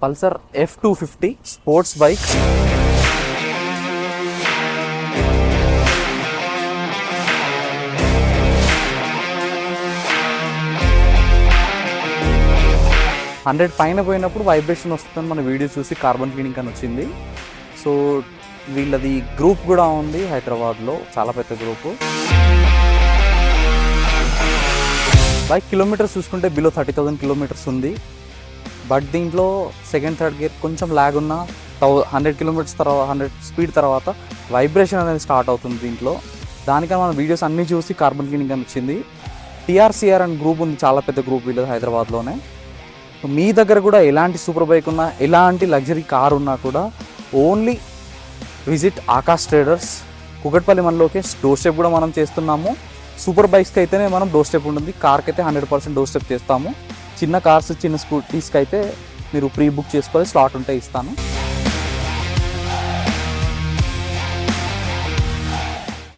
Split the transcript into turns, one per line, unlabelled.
Pulsar F250 sports bike. Hundred పైన పోయినప్పుడు vibration వస్తుందని మన వీడియో చూసి కార్బన్ క్లీనింగ్ అని వచ్చింది. సో వీళ్ళది గ్రూప్ కూడా ఉంది హైదరాబాద్లో, చాలా పెద్ద గ్రూపు. బైక్ కిలోమీటర్స్ చూసుకుంటే బిలో 30,000 కిలోమీటర్స్ ఉంది. బట్ దీంట్లో సెకండ్ థర్డ్ గేర్ కొంచెం ల్యాగ్ ఉన్న 100 కిలోమీటర్స్ తర్వాత 100 స్పీడ్ తర్వాత వైబ్రేషన్ అనేది స్టార్ట్ అవుతుంది దీంట్లో. దానికన్నా మన వీడియోస్ అన్నీ చూసి కార్బన్ క్లీనింగ్ అని వచ్చింది. TRCR అని గ్రూప్ ఉంది, చాలా పెద్ద గ్రూప్ వీళ్ళది హైదరాబాద్లోనే. మీ దగ్గర కూడా ఎలాంటి సూపర్ బైక్ ఉన్నా, ఎలాంటి లగ్జరీ కార్ ఉన్నా కూడా only visit Akash traders. Kukatpally మన లొకేషన్. డోర్ స్టెప్ కూడా మనం చేస్తున్నాము. సూపర్ బైక్స్కి అయితేనే మనం డోర్ స్టెప్ ఉంటుంది, కార్కి అయితే 100% డోర్ స్టెప్ చేస్తాము. చిన్న కార్స్, చిన్న స్కూటీస్కి అయితే మీరు ప్రీ బుక్ చేసుకోవాలి, స్లాట్ ఉంటే ఇస్తాను.